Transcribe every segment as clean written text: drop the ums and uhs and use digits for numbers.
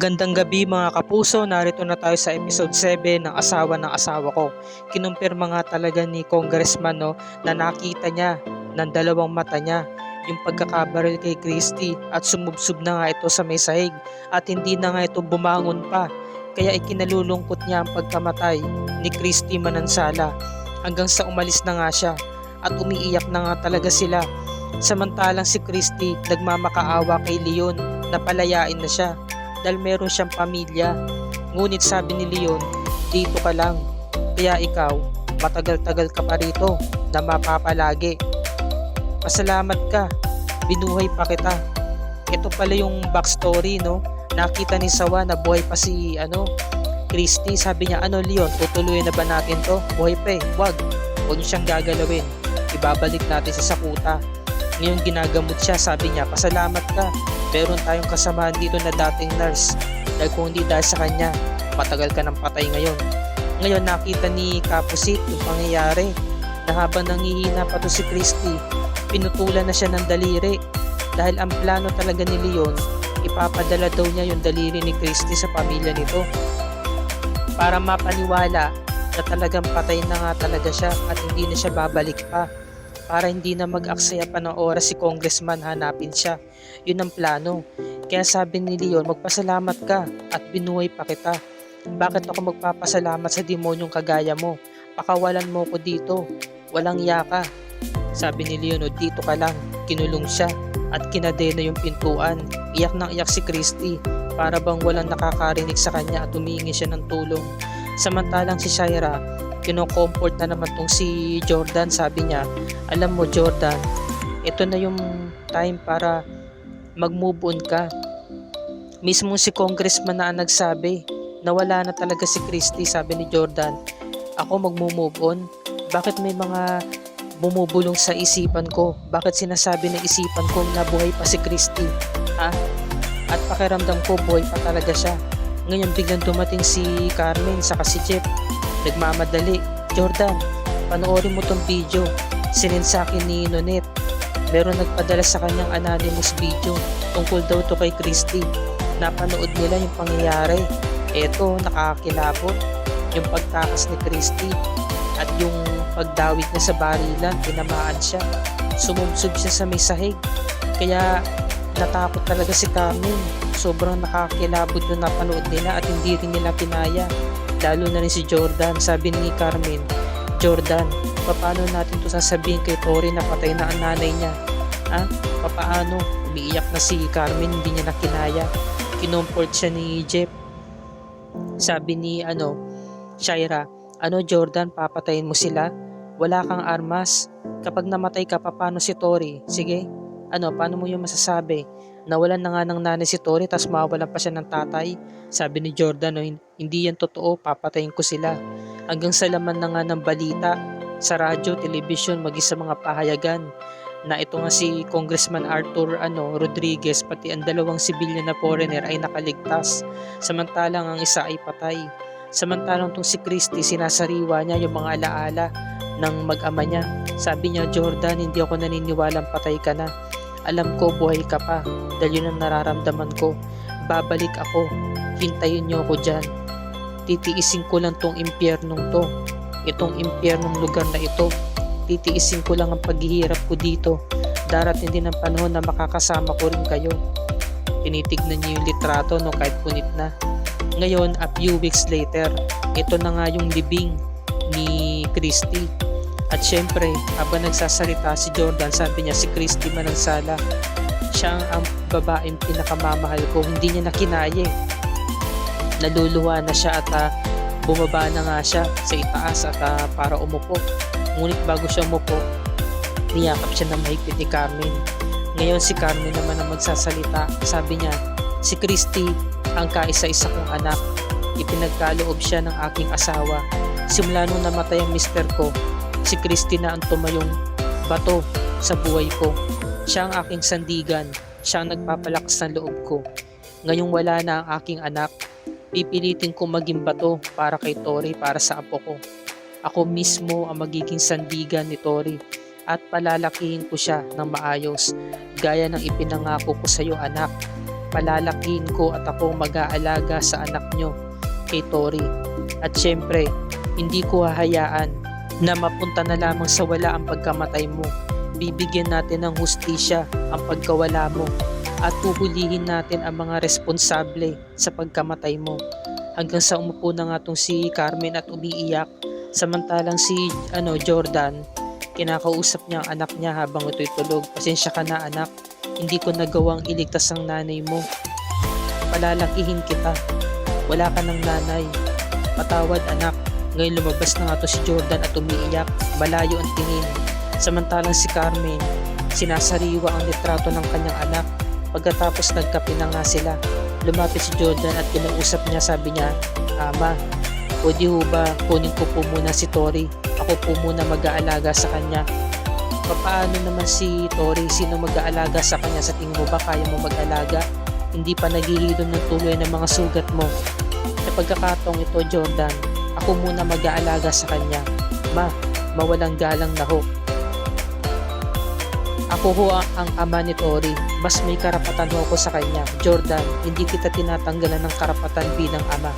Magandang gabi mga kapuso, narito na tayo sa episode 7 ng asawa ko. Kinumpirma nga talaga ni Congressman na nakita niya ng dalawang mata niya yung pagkakabaril kay Christy at sumubsob na nga ito sa may sahig at hindi na nga ito bumangon pa. Kaya ikinalulungkot niya ang pagkamatay ni Christy Manansala hanggang sa umalis na nga siya at umiiyak na nga talaga sila. Samantalang si Christy nagmamakaawa kay Leon na palayain na siya dahil meron siyang pamilya. Ngunit sabi ni Leon, dito ka lang. Kaya ikaw, matagal-tagal ka pa rito na mapapalagi. Pasalamat ka, binuhay pa kita. Ito pala yung backstory, no? Nakita ni Sawa na buhay pa si Christy. Sabi niya, Leon, tutuloy na ba natin to? Buhay pa eh. Huwag niyo siyang gagalawin. Ibabalik natin sa sakuta. Ngayon ginagamot siya, sabi niya, pasalamat ka. Meron tayong kasamahan dito na dating nurse. Dahil kung hindi dahil sa kanya, matagal ka ng patay ngayon. Ngayon nakita ni Kapusit yung pangyayari na habang nangihina pa to si Christy, pinutulan na siya ng daliri. Dahil ang plano talaga ni Leon, ipapadala daw niya yung daliri ni Christy sa pamilya nito. Para mapaniwala na talagang patay na nga talaga siya at hindi na siya babalik pa. Para hindi na mag-aksaya pa ng oras si Congressman hanapin siya. Yun ang plano. Kaya sabi ni Leon, magpasalamat ka at binuhay pa kita. Bakit ako magpapasalamat sa demonyong kagaya mo? Pakawalan mo ko dito. Walang yaka. Sabi ni Leon, dito ka lang. Kinulong siya at kinadena yung pintuan. Iyak nang iyak si Christy para bang walang nakakarinig sa kanya at humingi siya ng tulong. Samantalang si Shaira, kino-comfort na naman tong si Jordan. Sabi niya, alam mo Jordan, ito na yung time para mag-move on ka. Mismo si Congressman na nagsabi na wala na talaga si Christy. Sabi ni Jordan, ako mag-move on? Bakit may mga bumubulong sa isipan ko? Bakit sinasabi ng isipan ko na buhay pa si Christy? At pakiramdam ko buhay pa talaga siya. Ngayon biglang dumating si Carmen saka si Jeff. Nagmamadali. Jordan, panoorin mo tong video. Sinend sa akin ni Nonet. Meron nagpadala sa kanyang anonymous video tungkol daw to kay Christy. Napanood nila yung pangyayari. Eto, nakakakilabot. Yung pagtakas ni Christy at yung pagdawit na sa barilan, tinamaan siya. Sumubsob siya sa may sahig. Kaya natakot talaga si Carmen. Sobrang nakakakilabot yung napanood nila at hindi rin nila kinaya. Lalo na rin si Jordan. Sabi ni Carmen, Jordan, paano natin to sasabihin kay Tori na patay na ang nanay niya? Paano? Umiiyak na si Carmen, hindi niya na kinaya. Kinumport siya ni Jeff. Sabi ni Shaira, Jordan, papatayin mo sila? Wala kang armas. Kapag namatay ka, paano si Tori? Sige, paano mo yung masasabi? Nawalan na nga ng nanay si Tori tapos mawalan pa siya ng tatay. Sabi ni Jordan, hindi yan totoo, papatayin ko sila. Hanggang sa laman na nga ng balita sa radyo, television, maging sa mga pahayagan na ito nga si Congressman Arthur Rodriguez pati ang dalawang civilian na foreigner ay nakaligtas. Samantalang ang isa ay patay. Samantalang itong si Christy, sinasariwa niya yung mga alaala ng mag-ama niya. Sabi niya, Jordan, hindi ako naniniwalang patay ka na. Alam ko buhay ka pa dahil yun ang nararamdaman ko. Babalik ako. Hintayin niyo ako dyan. Titiisin ko lang tong impyernong to. Itong impyernong lugar na ito. Titiisin ko lang ang paghihirap ko dito. Darating din ang panahon na makakasama ko rin kayo. Tinitignan niyo yung litrato kahit punit na. Ngayon, a few weeks later, ito na nga yung libing ni Christy. At syempre, habang nagsasalita si Jordan, sabi niya si Christy Manansala, siya ang babaeng pinakamamahal ko. Hindi niya nakinaya. Naluluha na siya at bumaba na nga siya sa itaas at para umupo. Ngunit bago siya umupo, niyakap siya ng mahigpit ni Carmen. Ngayon si Carmen naman ang magsasalita. Sabi niya, si Christy ang kaisa-isa kong anak. Ipinagkaloob siya ng aking asawa. Simula nung namatay ang mister ko, si Christy na ang tumayong bato sa buhay ko. Siya ang aking sandigan. Siya ang nagpapalakas ng loob ko. Ngayong wala na ang aking anak, pipilitin ko maging bato para kay Tori, para sa apo ko. Ako mismo ang magiging sandigan ni Tori at palalakihin ko siya ng maayos gaya ng ipinangako ko sa iyo, anak. palalakihin ko at ako mag-aalaga sa anak nyo kay Tori. At syempre, hindi ko hahayaan na mapunta na lamang sa wala ang pagkamatay mo. Bibigyan natin ng hustisya ang pagkawala mo at huhulihin natin ang mga responsable sa pagkamatay mo. Hanggang sa umupo na nga tong si Carmen at umiiyak. Samantalang si Jordan, kinakausap niya ang anak niya habang ito'y tulog. Pasensya ka na anak, hindi ko nagawang iligtas ang nanay mo. Palalakihin kita, wala ka ng nanay. Patawad anak. Ngayon lumabas na nga to si Jordan at umiiyak, malayo ang tingin. Samantalang si Carmen, sinasariwa ang litrato ng kanyang anak. Pagkatapos nagkape na nga sila, lumapit si Jordan at kinausap niya, sabi niya, Ama, pwede ho ba kunin ko po muna si Tori? Ako po muna mag-aalaga sa kanya. Paano naman si Tori? Sino mag-aalaga sa kanya? Sa tingin mo ba kaya mo mag-alaga? Hindi pa naghihilom ng tuloy ng mga sugat mo. Sa pagkakataong ito Jordan, ako muna mag-aalaga sa kanya. Ma, mawalang galang na ho. Ako ho ang ama ni Tori. Mas may karapatan ho ako sa kanya. Jordan, hindi kita tinatanggalan ng karapatan bilang ama.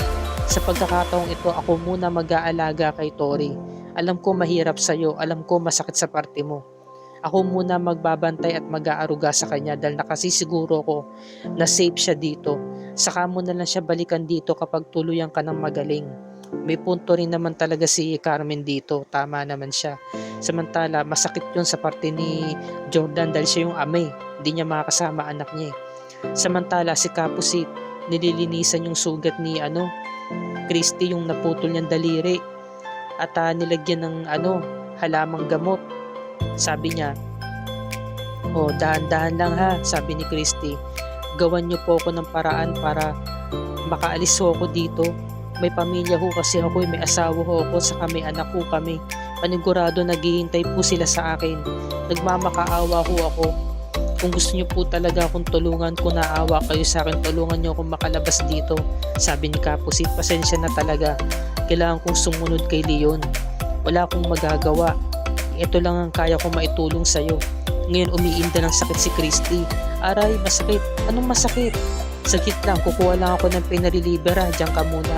Sa pagkakataong ito, ako muna mag-aalaga kay Tori. Alam ko mahirap sa'yo. Alam ko masakit sa parte mo. Ako muna magbabantay at mag-aaruga sa kanya dahil nakasisiguro ko na safe siya dito. Saka mo na lang siya balikan dito kapag tuluyan ka ng magaling. May punto rin naman talaga si Carmen dito. Tama naman siya. Samantala, masakit yun sa parte ni Jordan dahil siya yung amay. Hindi niya makakasama anak niya. Samantala, si Kapusit, nililinisan yung sugat ni Christy, yung naputol niyang daliri. At nilagyan ng halamang gamot. Sabi niya, dahan-dahan lang ha, sabi ni Christy. Gawan niyo po ako ng paraan para makaalis ho ako dito. May pamilya ho kasi ako, may asawa ho ako, saka may anak ho kami. Panigurado naghihintay po sila sa akin. Nagmamakaawa ho ako. Kung gusto niyo po talaga akong tulungan, kung naawa kayo sa akin, tulungan niyo akong makalabas dito. Sabi ni Kapusit, pasensya na talaga. Kailangan kong sumunod kay Leon. Wala akong magagawa. Ito lang ang kaya kong maitulong sa'yo. Ngayon umiinda ng sakit si Christy. Aray, masakit. Anong masakit? Saglit lang, kukuha lang ako ng pain reliever ha. Diyan ka muna.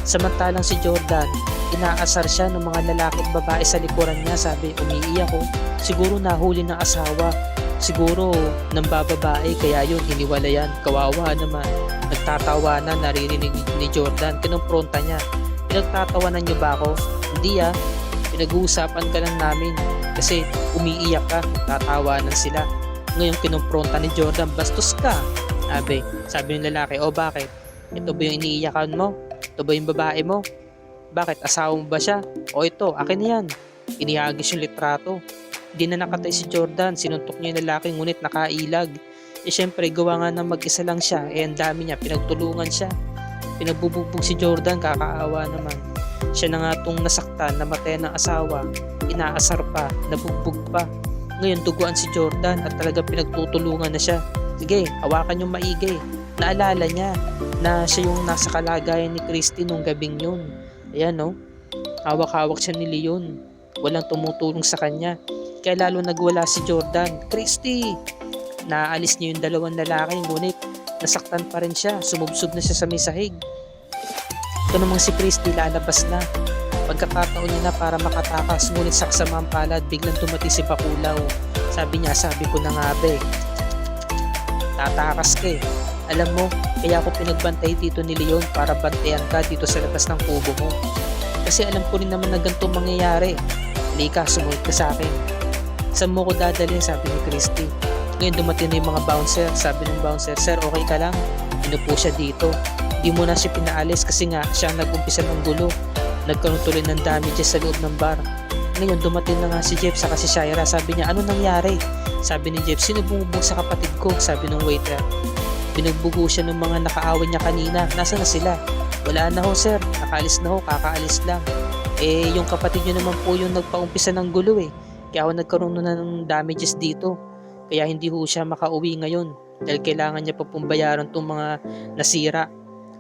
Samantalang si Jordan, inaasar siya ng mga lalaki at babae sa likuran niya. Sabi, umiiyak ko. Siguro nahuli ng asawa. Siguro ng bababae, kaya yun, hiniwalayan. Kawawa naman. Nagtatawanan, naririnig ni Jordan. Kinumpronta niya. Pinagtatawanan niyo ba ako? Hindi pinag-uusapan ka lang namin kasi umiiyak ka, tatawanan sila. Ngayon kinumpronta ni Jordan, bastos ka. Sabi ng lalaki, bakit? Ito ba yung iniiyakan mo? Ito ba yung babae mo? Bakit? Asawa mo ba siya? Ito, akin na yan. Inihagis yung litrato. Hindi na nakatay si Jordan, sinuntok niya yung lalaki ngunit nakailag. Syempre gawa nga na mag-isa lang siya, ang dami niya, pinagtulungan siya. Pinagbububog si Jordan, kakaawa naman. Siya na nga itong nasaktan, namatay ng asawa, inaasar pa, nabugbog pa. Ngayon duguan si Jordan at talaga pinagtutulungan na siya. Sige, hawakan yung maigi. Naalala niya na siya yung nasa kalagayan ni Christy nung gabing yun. Ayan hawak-hawak siya ni Leon. Walang tumutulong sa kanya. Kaya lalo nagwala si Jordan. Christy! Naalis niya yung dalawang lalaki, ngunit nasaktan pa rin siya. Sumubsob na siya sa may sahig. Ito namang si Christy lalabas na. Pagkakataon niya na para makatakas, ngunit sa kasamang palad biglang dumating si Bakulaw. Sabi niya, sabi ko na nga tatakas ka Alam mo, kaya ako pinagbantay dito ni Leon para bantayan ka dito sa labas ng kubo mo. Kasi alam ko rin naman na ganito mangyayari. Halika, sumunod ka sa akin. Saan mo ko dadalhin, sabi ni Christy. Ngayon dumating na yung mga bouncer. Sabi ng bouncer, sir, okay ka lang? Inupo siya dito. Di mo na siya pinaalis kasi nga siya ang nag-umpisa ng gulo. Nagkaroon tuloy ng damages sa loob ng bar. Ngayon dumating na nga si Jeff saka si Shaira. Sabi niya, ano nangyari? Sabi ni Jeff, sino bumubog sa kapatid ko? Sabi ng waiter. Binagbugo siya ng mga nakaaway niya kanina. Nasaan na sila? Wala na ho sir. Nakaalis na ho, kakaalis lang. Yung kapatid niyo naman po yung nagpaumpisa ng gulo Kaya ako nagkaroon na ng damages dito. Kaya hindi ho siya makauwi ngayon. Dahil kailangan niya pa pong bayaran itong mga nasira.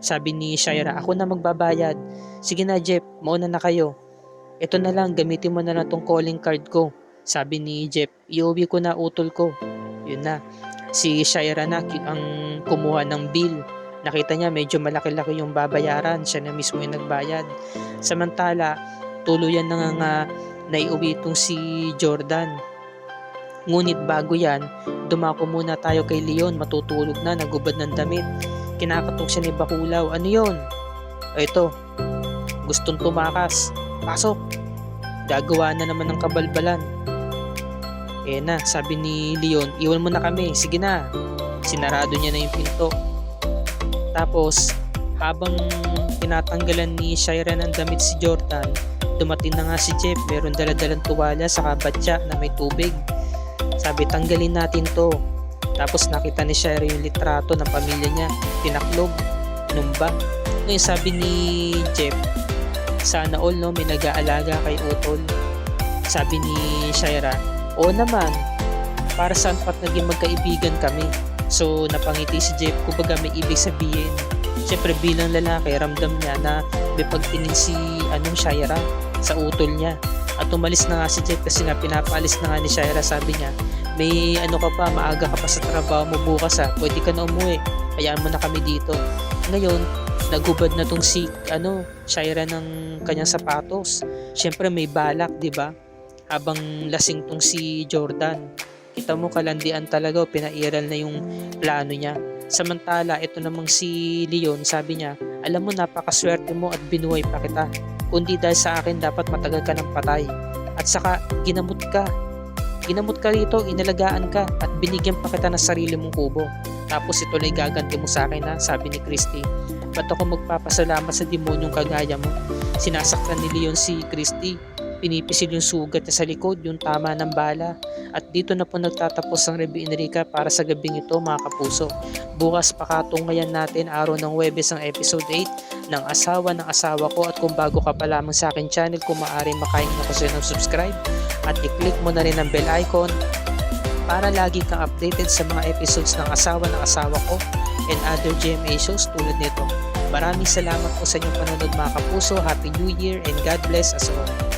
Sabi ni Shaira, ako na magbabayad. Sige na Jeff, mauna na kayo. Ito na lang, gamitin mo na lang tong calling card ko. Sabi ni Jeff, iuwi ko na utol ko. Yun na. Si Shaira na ang kumuha ng bill. Nakita niya medyo malaki-laki yung babayaran, siya na mismo yung nagbayad. Samantala, tuluyan na nga naiuwi itong si Jordan. Ngunit bago yan, dumako muna tayo kay Leon, matutulog na, nagubad ng damit. Kinakatok siya ni Bakulaw, ano yon? O ito, gustong tumakas, pasok. Gagawa na naman ng kabalbalan. Na, sabi ni Leon, iwan mo na kami, sige na. Sinarado niya na yung pinto. Tapos, habang tinatanggalan ni Shaira ng damit si Jordan, dumating na nga si Jeff, meron daladalang tuwalya sa kabatya na may tubig. Sabi, tanggalin natin to. Tapos nakita ni Shaira yung litrato ng pamilya niya, tinaklog, numba. Ngayon sabi ni Jeff, sana all no, may nag-aalaga kay Utol. Sabi ni Shaira, oo naman, para saan pat naging magkaibigan kami. So napangiti si Jeff, kumbaga may ibig sabihin. Siyempre bilang lalaki, ramdam niya na may pagtingin si Shaira sa utol niya. At umalis na nga si Jeff kasi nga pinapaalis na nga ni Shaira, sabi niya, may ka pa, maaga ka pa sa trabaho mo bukas pwede ka na umuwi, hayaan mo na kami dito. Ngayon, nagubad na tong si Shaira ng kanyang sapatos. Siyempre may balak, di ba? Habang lasing tong si Jordan. Kita mo kalandian talaga, pinairal na yung plano niya. Samantala, ito namang si Leon, sabi niya, alam mo napakaswerte mo at binuhay pa kita. Kundi dahil sa akin dapat matagal ka ng patay. At saka ginamot ka. Ginamot ka rito, inalagaan ka at binigyan pa kita ng sarili mong kubo. Tapos ito na igaganti mo sa akin sabi ni Christy. Ba't ako magpapasalamat sa demonyong kagaya mo? Sinasaktan ni Leon si Christy. Pinipisil yung sugat niya sa likod, yung tama ng bala. At dito na po nagtatapos ang review Enrica para sa gabing ito mga kapuso. Bukas pakatungayan natin araw ng Huwebes ang episode 8 ng Asawa ng Asawa Ko. At kung bago ka pa lamang sa akin channel, kung maaaring makain na kasi ng subscribe at i-click mo na rin ang bell icon para lagi kang updated sa mga episodes ng Asawa ng Asawa Ko and other GMA shows tulad nito. Maraming salamat po sa inyong panonood mga kapuso. Happy New Year and God bless us all.